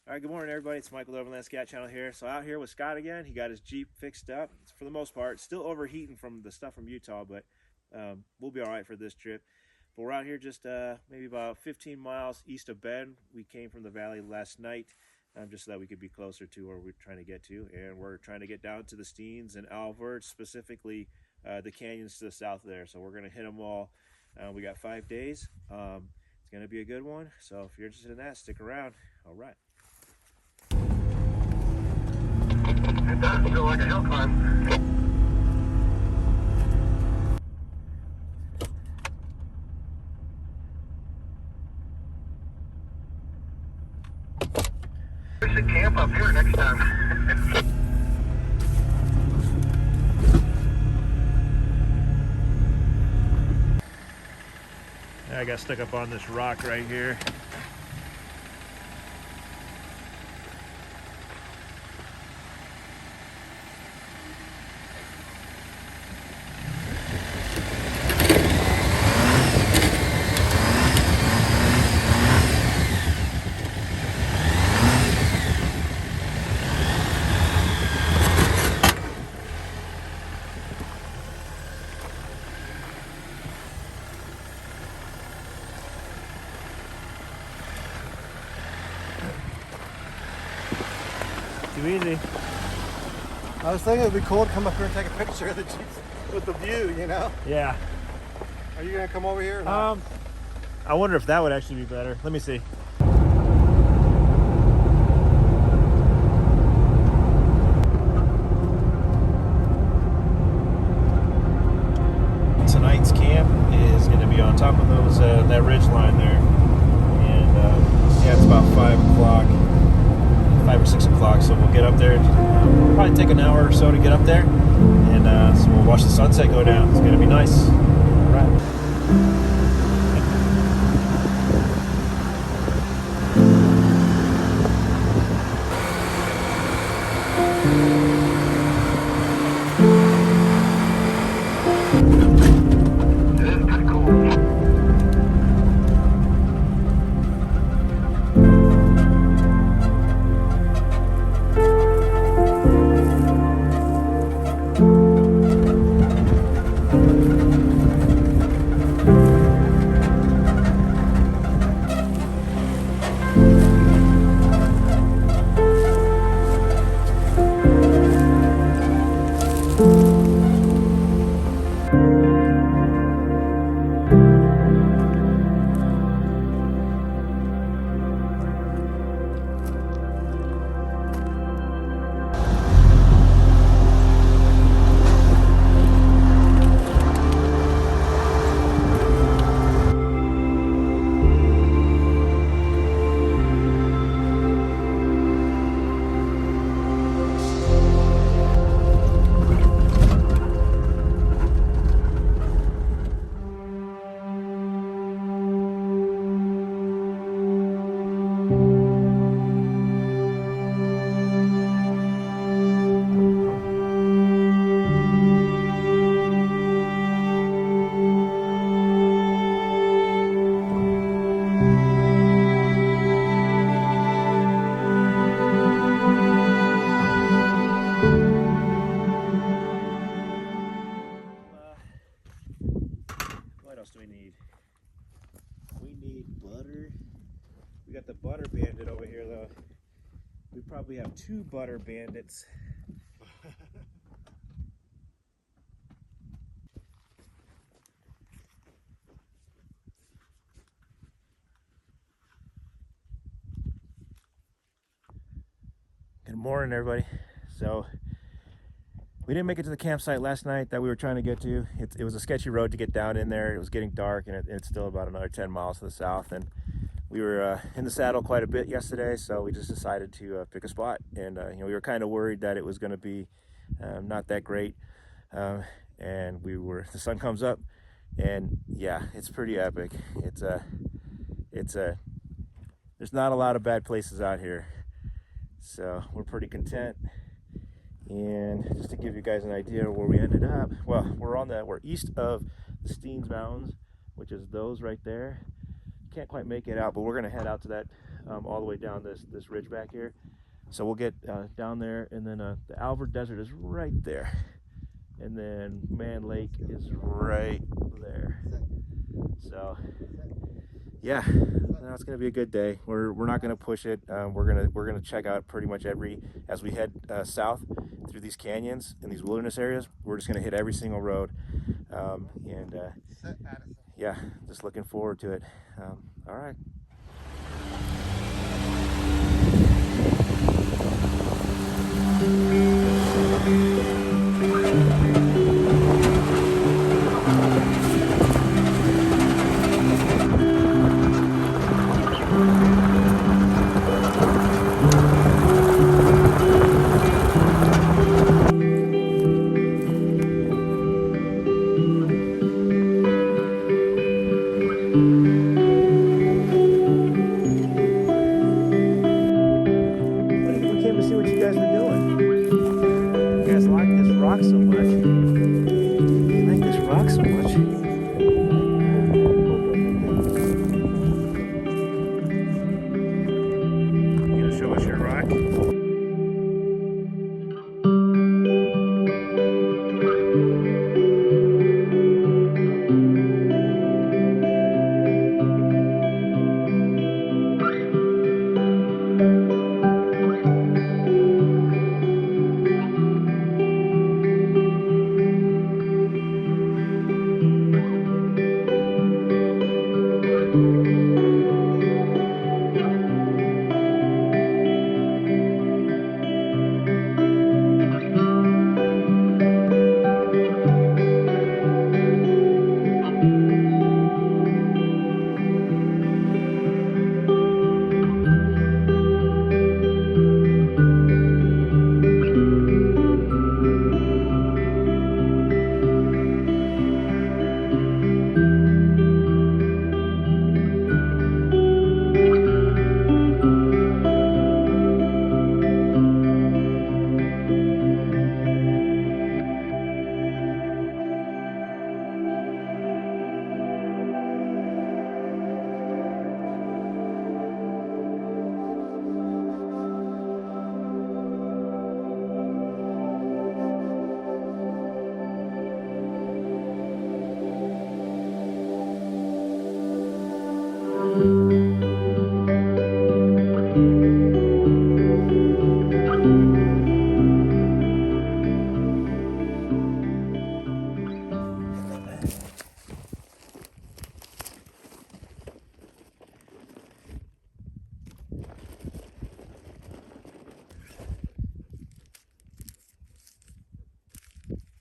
All right, good morning, everybody. It's Michael, the Overland Scout Channel here. So out here with Scott again. He got his Jeep fixed up. For the most part, still overheating from the stuff from Utah, but we'll be all right for this trip. But we're out here just maybe about 15 miles east of Bend. We came from the valley last night just so that we could be closer to where we're trying to get to. And we're trying to get down to the Steens and Alvord, specifically the canyons to the south there. So we're going to hit them all. We got 5 days. It's going to be a good one. So if you're interested in that, stick around. All right. It does feel like a hill climb. We should camp up here next time. I got stuck up on this rock right here. Too easy. I was thinking it would be cool to come up here and take a picture of the Jeep with the view, you know? Yeah. Are you gonna come over here or not? I wonder if that would actually be better. Let me see. Tonight's camp is going to be on top of those that ridge line there, and yeah, it's about 5 o'clock. 5 or 6 o'clock, so we'll get up there. Probably take an hour or so to get up there, and so we'll watch the sunset go down. It's gonna be nice. All right. What else do we need? We need butter. We got the butter bandit over here though. We probably have 2 butter bandits. Good morning, everybody. So we didn't make it to the campsite last night that we were trying to get to. It was a sketchy road to get down in there. It was getting dark, and it's still about another 10 miles to the south. And we were in the saddle quite a bit yesterday, so we just decided to pick a spot. And you know, we were kind of worried that it was going to be not that great. And the sun comes up, and yeah, it's pretty epic. There's not a lot of bad places out here, so we're pretty content. And just to give you guys an idea of where we ended up, well, we're east of the Steens Mountains, which is those right there. can't quite make it out, but we're gonna head out to that all the way down this ridge back here. So we'll get down there, and then the Alvord Desert is right there, and then Man Lake is right there. So yeah, no, it's gonna be a good day. We're not gonna push it. We're gonna check out pretty much as we head south through these canyons and these wilderness areas. We're just gonna hit every single road, and yeah, just looking forward to it. All right. We came to see what you guys were doing. You guys like this rock so much. You like this rock so much. You gonna show us your rock?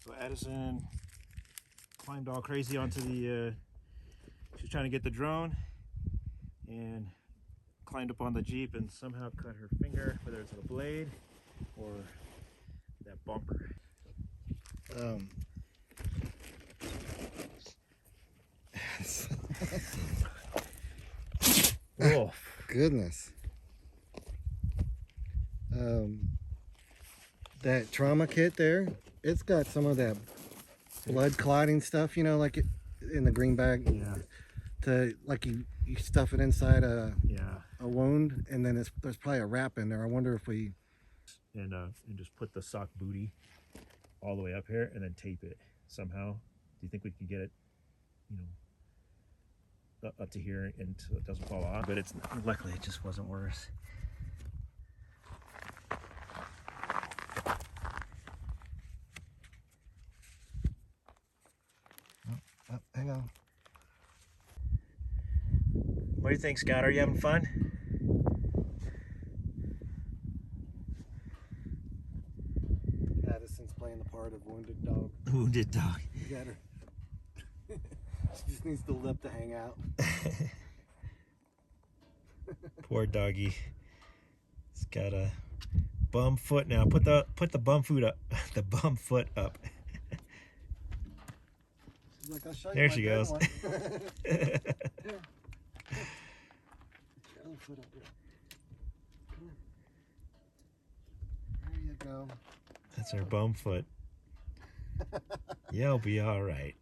So Addison climbed all crazy onto the, she was trying to get the drone and climbed up on the Jeep and somehow cut her finger, whether it's the blade or that bumper. Oh, goodness. That trauma kit there, it's got some of that blood clotting stuff, you know, like in the green bag. Yeah. To like you stuff it inside a wound, and then there's probably a wrap in there. I wonder if we and just put the sock booty all the way up here and then tape it somehow. Do you think we could get it, you know, up to here and so it doesn't fall off? But it's luckily it just wasn't worse. Oh, hang on. What do you think, Scott? Are you having fun? Addison's playing the part of wounded dog. Wounded dog. You got her. She just needs the lip to hang out. Poor doggy. It's got a bum foot now. Put the bum foot up. The bum foot up. She's like, I'll show you. There my she good goes. one. Here. Your other foot up there. Come on. There you go. That's her bum foot. You'll be all right.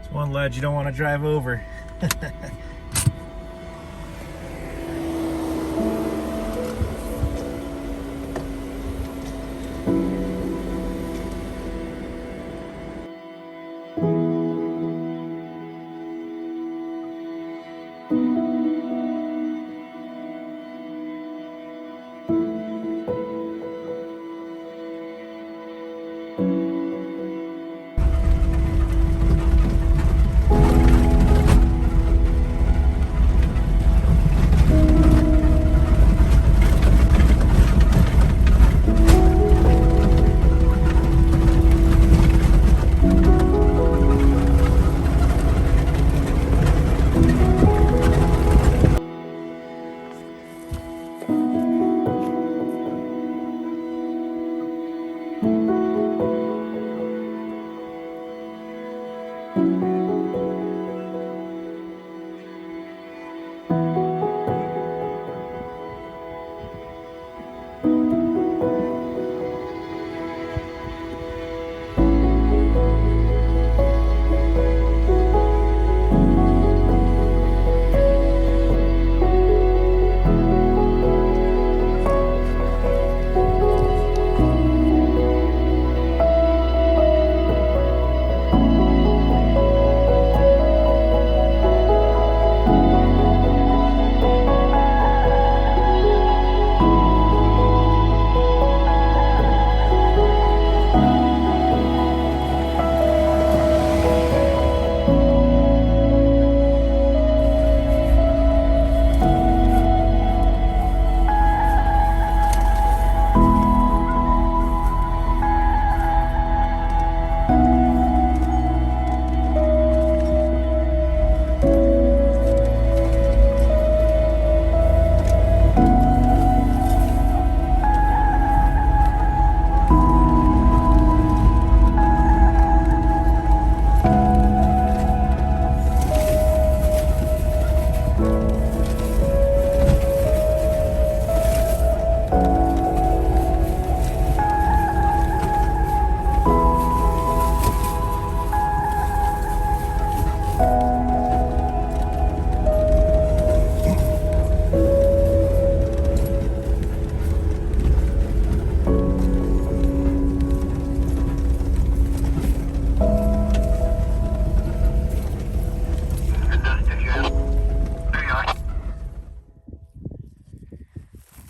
It's one ledge you don't want to drive over.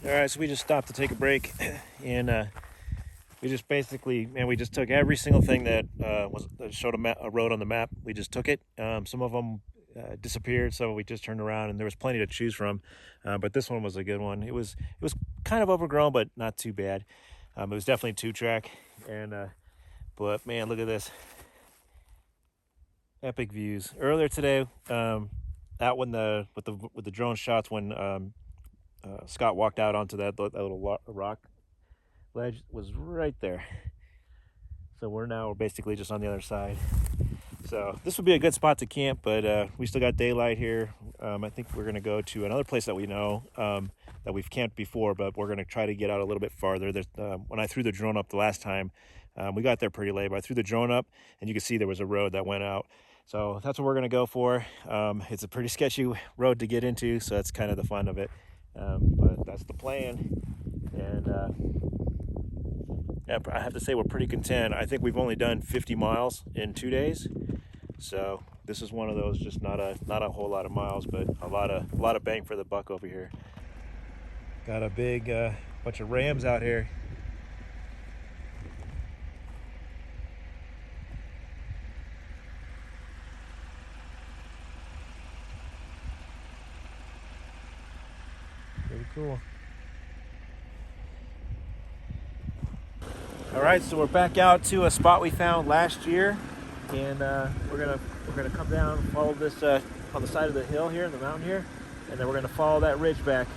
Alright, so we just stopped to take a break, and we just basically, man, we just took every single thing that that showed a road on the map. We just took it. Some of them disappeared, so we just turned around, and there was plenty to choose from. But this one was a good one. It was kind of overgrown, but not too bad. It was definitely 2-track, and but man, look at this, epic views. Earlier today, out when with the drone shots, when Scott walked out onto that little rock ledge, was right there. So we're basically just on the other side. So this would be a good spot to camp, but we still got daylight here. I think we're gonna go to another place that we know that we've camped before, but we're gonna try to get out a little bit farther. When I threw the drone up the last time, we got there pretty late, but I threw the drone up and you can see there was a road that went out. So that's what we're gonna go for. It's a pretty sketchy road to get into, so that's kind of the fun of it. But that's the plan, and yeah, I have to say we're pretty content. I think we've only done 50 miles in 2 days, so this is one of those, just not a whole lot of miles, but a lot of bang for the buck over here. Got a big bunch of rams out here. Pretty cool. All right, so we're back out to a spot we found last year, and we're gonna come down and follow this on the side of the hill here, the mountain here, and then we're gonna follow that ridge back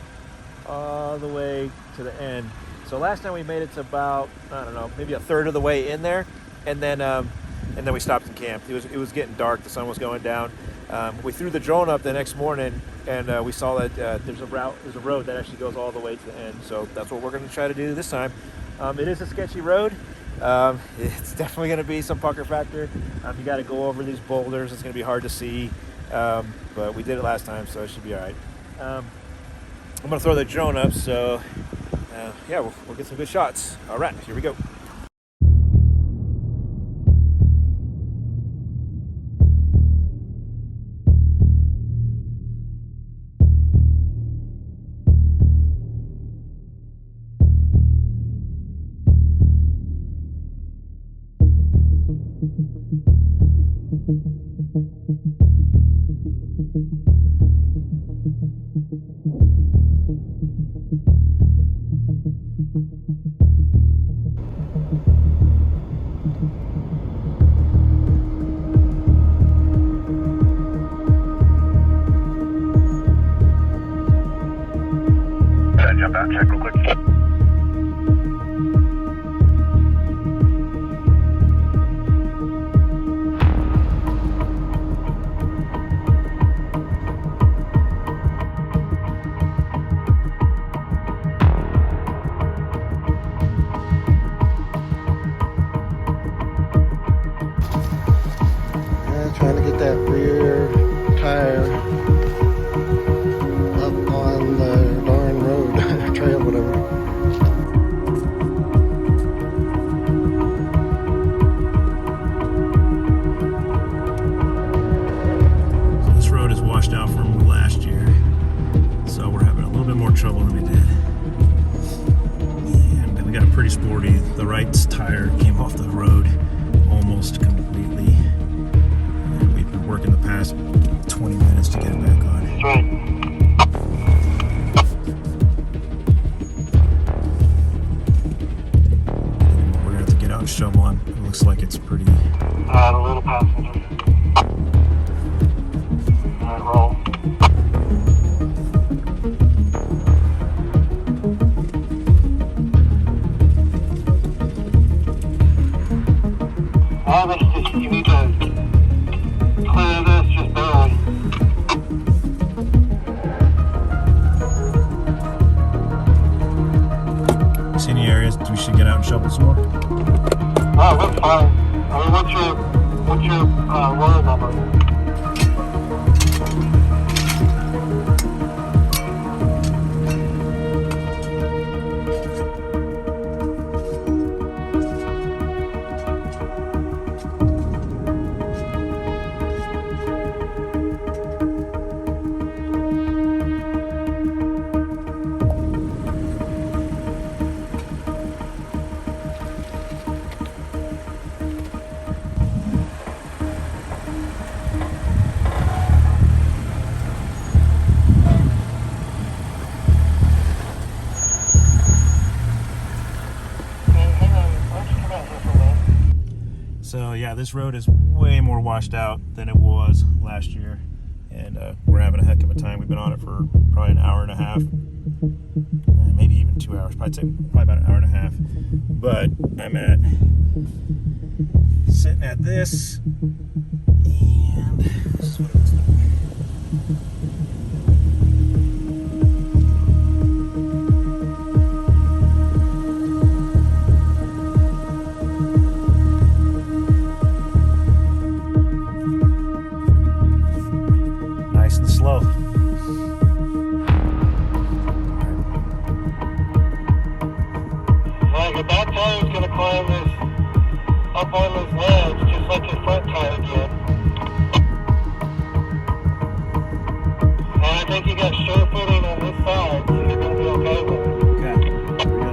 all the way to the end. So last time we made it to about, I don't know, maybe a third of the way in there, and then we stopped and camped. It was getting dark, the sun was going down. We threw the drone up the next morning, and we saw that there's a road that actually goes all the way to the end. So that's what we're going to try to do this time. It is a sketchy road, It's definitely going to be some pucker factor. You got to go over these boulders. It's going to be hard to see, but we did it last time, so it should be all right. I'm going to throw the drone up, so yeah, we'll get some good shots. All right, here we go. Jump out, check real quick. Trying to get that rear tire up on the darn road, trail, whatever. So this road is washed out from last year, so we're having a little bit more trouble than we did. And we got a pretty sporty. The right tire came off the road almost completely. Working the past 20 minutes to get it back on. Right. We're gonna have to get out and shovel on. It looks like it's pretty. The little passenger. Alright, roll. You need to clear this just barely. See any areas we should get out and shovel some more? Oh, that's fine. I mean, what's your roll number? So yeah, this road is way more washed out than it was last year, and we're having a heck of a time. We've been on it for probably an hour and a half, maybe even 2 hours. Probably about an hour and a half. But I'm sitting at this, and this is what it looks like. Slow. Like the back tire is going to climb this up on this ledge just like your front tire did. And I think you got sure footing on this side, so you're going to be okay with it. Okay, here we go.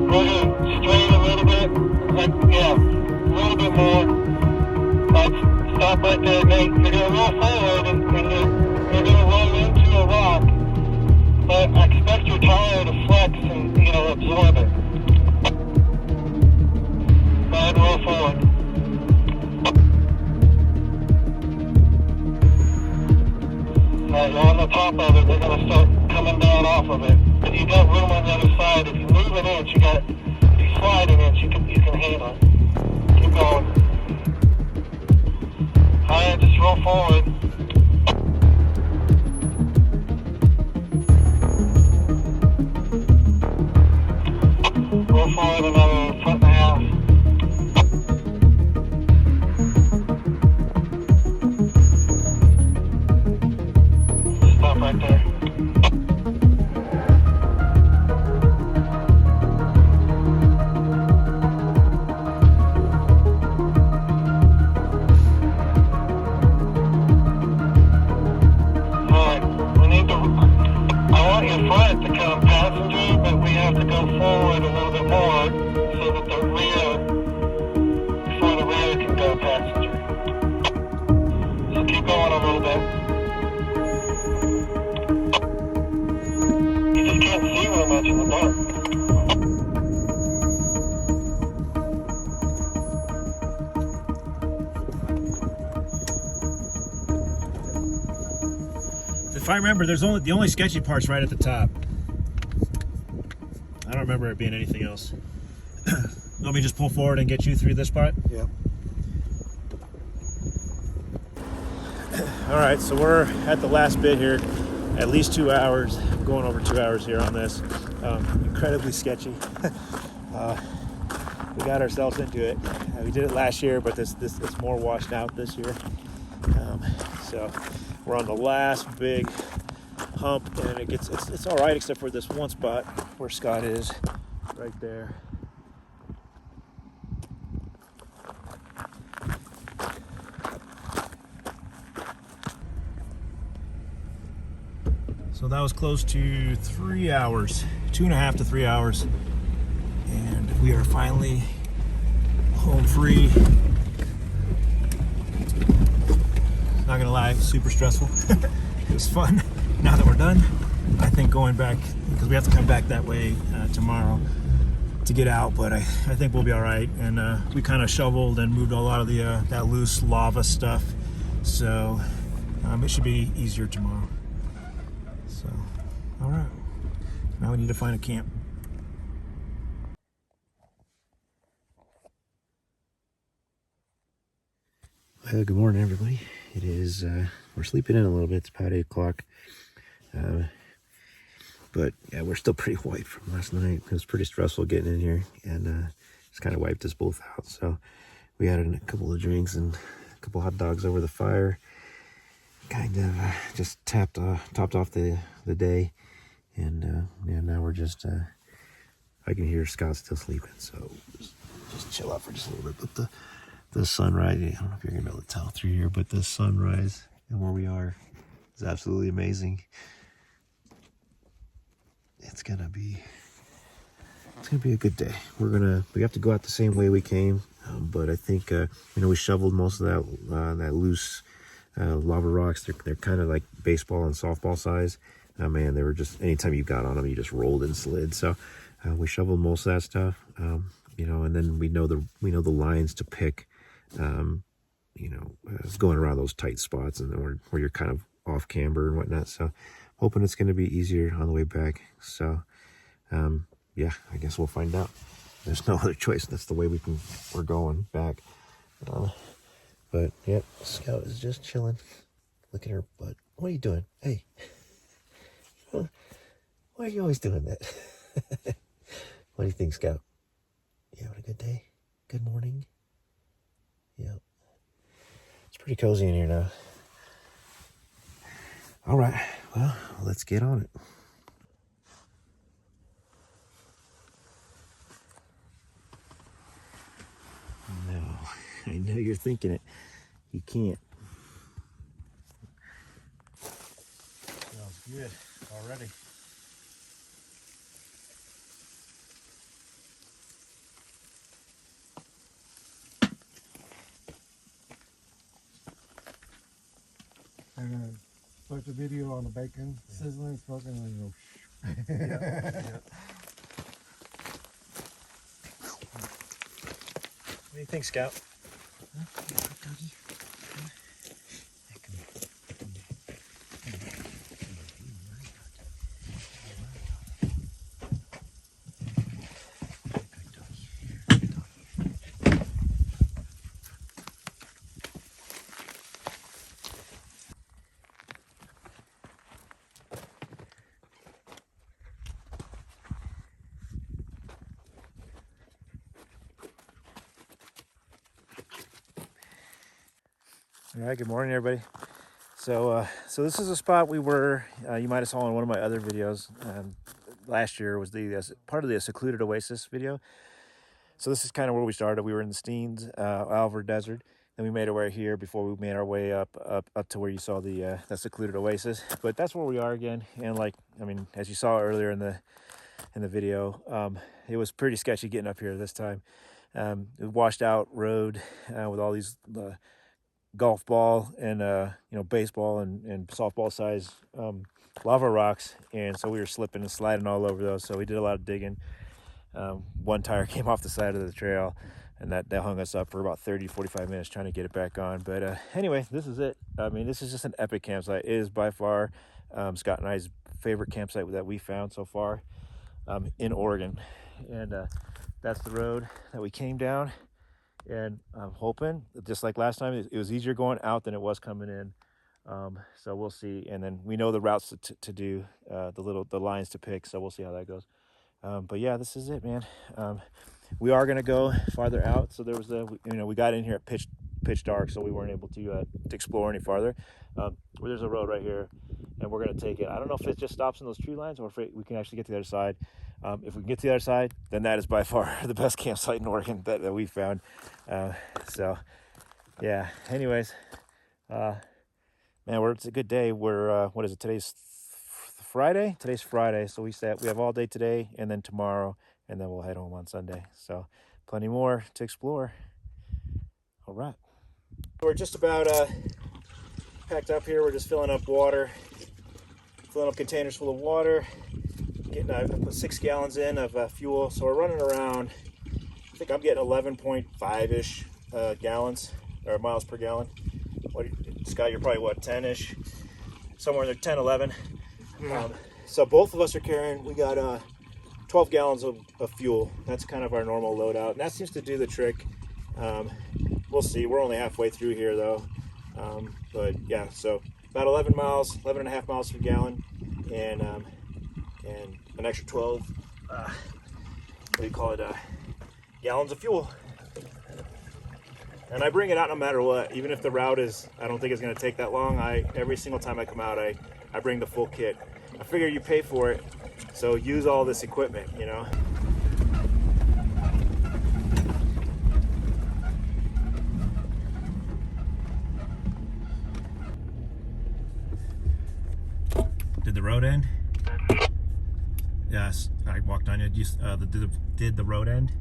We're going to straight a little bit, like, yeah, a little bit more. Like, stop right there, mate. You're going to roll forward and you're going to run into a rock. But I expect your tire to flex and, absorb it. Go ahead and roll forward. Alright, you're on the top of it. They're going to start coming down off of it. But you got room on the other side. If you move an inch, if you slide an inch, you can handle it. Keep going. Alright, just roll forward. forward another foot and a half. Stop right there. Alright, we need to, I want your front to come passenger, but we have to go forward a little bit more so that the rear, before the rear can go passenger. So keep going a little bit. You just can't see real much in the dark. If I remember, there's only the only sketchy part's right at the top. I don't remember it being anything else. Let me just pull forward and get you through this part. Yep. All right, so we're at the last bit here. At least 2 hours. Going over 2 hours here on this. Incredibly sketchy. We got ourselves into it. We did it last year, but this it's more washed out this year. So we're on the last big hump, and it's all right except for this one spot where Scott is, right there. So that was close to 3 hours, 2.5 to 3 hours, and we are finally home free. Not gonna lie, it was super stressful. It was fun. Now that we're done, I think going back, because we have to come back that way tomorrow to get out, but I think we'll be all right. And we kind of shoveled and moved a lot of the that loose lava stuff, so it should be easier tomorrow. So, all right. Now we need to find a camp. Good morning, everybody. It is, we're sleeping in a little bit. It's about 8 o'clock. But yeah, we're still pretty white from last night. It was pretty stressful getting in here, and just kind of wiped us both out. So we had a couple of drinks and a couple hot dogs over the fire. Kind of just topped off the day. And yeah, now we're just, I can hear Scott still sleeping. So just chill out for just a little bit. But the sunrise, I don't know if you're gonna be able to tell through here, but the sunrise and where we are is absolutely amazing. It's gonna be a good day. We have to go out the same way we came, but I think we shoveled most of that loose lava rocks. They're kind of like baseball and softball size. Man, they were just, anytime you got on them, you just rolled and slid. So we shoveled most of that stuff, and then we know the lines to pick. Going around those tight spots and then where you're kind of off camber and whatnot. So hoping it's going to be easier on the way back. So, yeah, I guess we'll find out. There's no other choice. That's the way we're going back. But yeah, Scout is just chilling. Look at her butt. What are you doing? Hey, why are you always doing that? What do you think, Scout? You having a good day? Good morning? Yep. It's pretty cozy in here now. All right, well, let's get on it. No, I know you're thinking it. You can't. Smells good already. I'm gonna put the video on the bacon sizzling, smoking, and go. Yeah. What do you think, Scout? All right, good morning, everybody. So this is a spot we were. You might have saw in one of my other videos last year. Was the part of the secluded oasis video. So this is kind of where we started. We were in the Steens, Alvord Desert. Then we made our way here before we made our way up to where you saw the secluded oasis. But that's where we are again. And like, I mean, as you saw earlier in the video, it was pretty sketchy getting up here this time. It washed out road with all these golf ball and baseball and softball size lava rocks, and so we were slipping and sliding all over those. So we did a lot of digging. One tire came off the side of the trail, and that hung us up for about 30-45 minutes trying to get it back on. But anyway, this is it. I mean, this is just an epic campsite. It is by far Scott and I's favorite campsite that we found so far in Oregon. And that's the road that we came down. And I'm hoping, just like last time, it was easier going out than it was coming in. So we'll see. And then we know the routes to do, the lines to pick. So we'll see how that goes. But yeah, this is it, man. We are gonna go farther out. So there was we got in here at pitch dark, so we weren't able to explore any farther. There's a road right here, and we're gonna take it. I don't know if it just stops in those tree lines or if we can actually get to the other side. If we can get to the other side, then that is by far the best campsite in Oregon that we found. So yeah. Anyways, man, it's a good day. We're what is it? Today's Friday. Today's Friday, so we have all day today and then tomorrow, and then we'll head home on Sunday. So plenty more to explore. All right, we're just about packed up here. We're just filling up containers full of water. I put 6 gallons in of fuel, so we're running around, I think I'm getting 11.5-ish gallons or miles per gallon. Scott, you're probably what, 10-ish, somewhere in there, 10, 11. So both of us are carrying, we got 12 gallons of fuel. That's kind of our normal loadout, and that seems to do the trick. We'll see. We're only halfway through here though. But yeah, so about 11 and a half miles per gallon, and an extra 12 gallons of fuel. And I bring it out no matter what, even if the route is, I don't think it's going to take that long. Every single time I come out, I bring the full kit. I figure you pay for it, so use all this equipment, you know. Did the road end? Yes, I walked on it. Did the road end?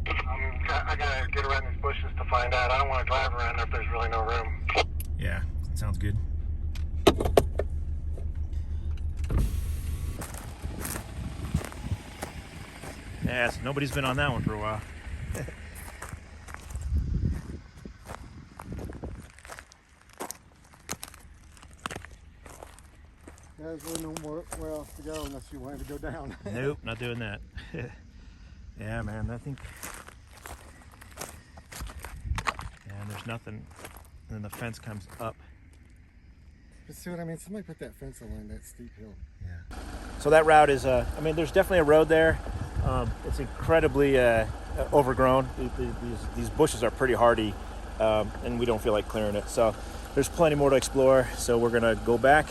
I gotta get around these bushes to find out. I don't want to drive around if there's really no room. Yeah, sounds good. Yes, nobody's been on that one for a while. There's really no more where else to go unless you wanted to go down. Nope, not doing that. Yeah, man, I think. Yeah, and there's nothing. And then the fence comes up. But see what I mean? Somebody put that fence along that steep hill. Yeah. So that route is, I mean, there's definitely a road there. It's incredibly overgrown. These bushes are pretty hardy, and we don't feel like clearing it. So there's plenty more to explore. So we're gonna go back.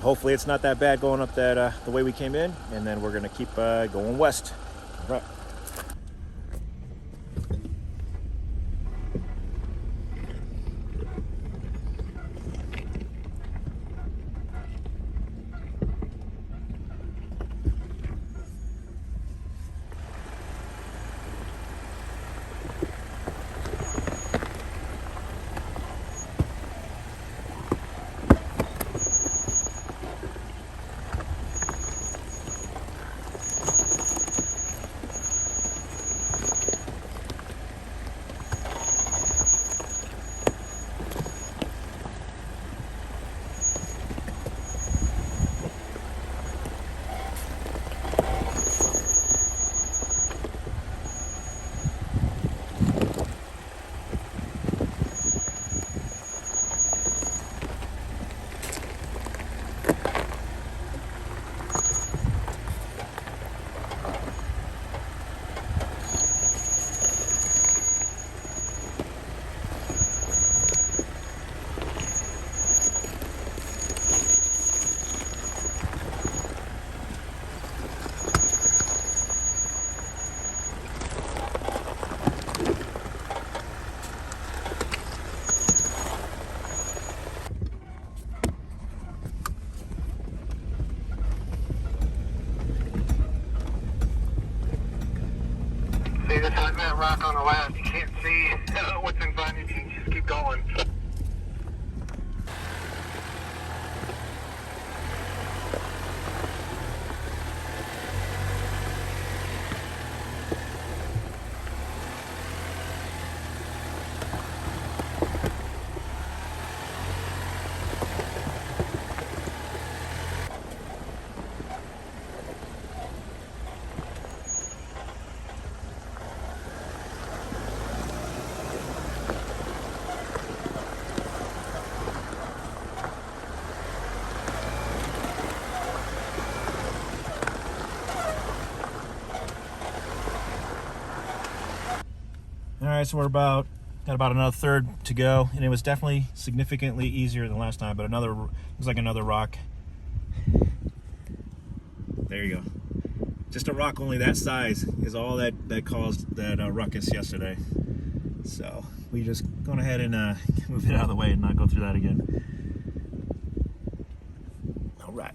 Hopefully it's not that bad going up that the way we came in, and then we're gonna keep going west. All right. that rock on the left. You can't see what's in front of you. You just keep going. All right, so we're got about another third to go, and it was definitely significantly easier than last time, but looks like another rock. There you go. Just a rock only that size is all that caused that ruckus yesterday. So we just gone ahead and move it out of the way and not go through that again. All right.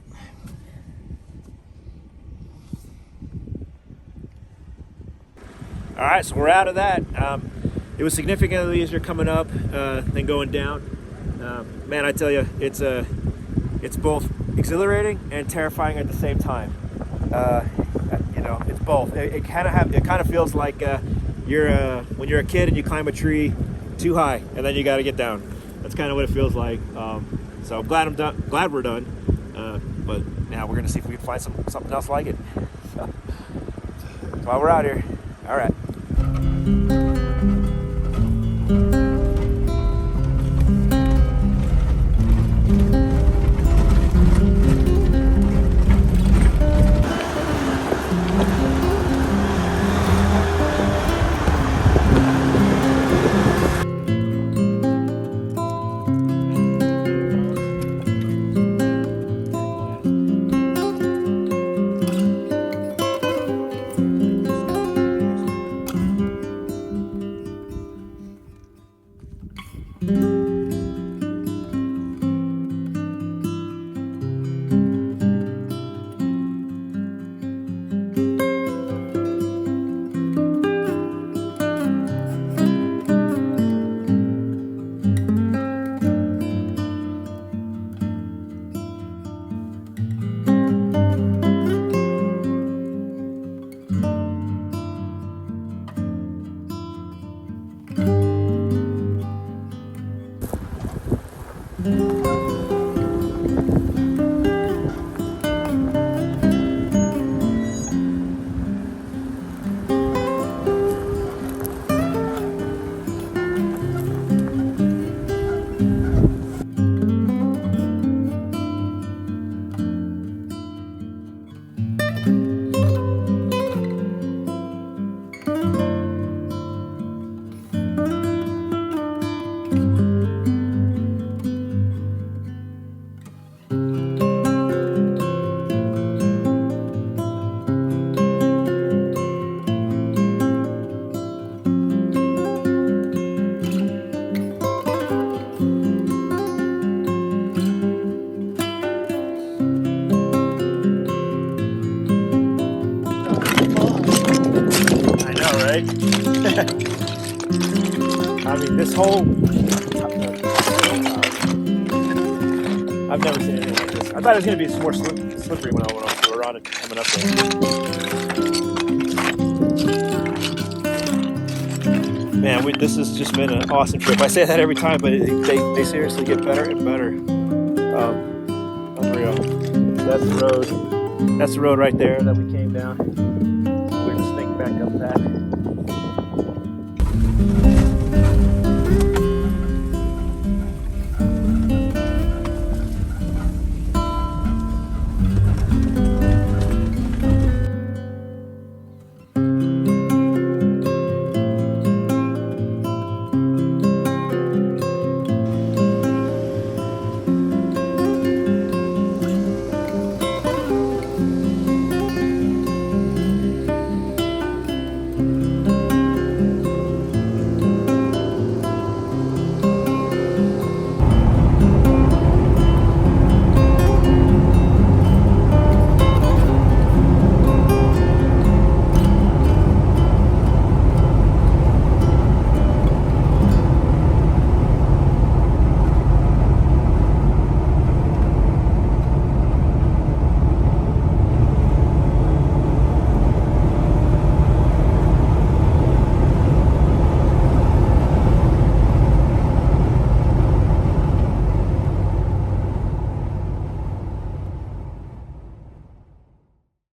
All right, so we're out of that. It was significantly easier coming up than going down. Man, I tell you, it's both exhilarating and terrifying at the same time. You know, it's both. It kind of feels like when you're a kid and you climb a tree too high and then you got to get down. That's kind of what it feels like. So I'm glad we're done. But now we're gonna see if we can find something else like it. So while we're out here, all right. I mean, this whole... I've never seen anything like this. I thought it was going to be more slippery when I went off. We were on it coming up there. Man, this has just been an awesome trip. I say that every time, but they seriously get better and better. Unreal. So that's the road. That's the road right there that we came down. We're just thinking back up that.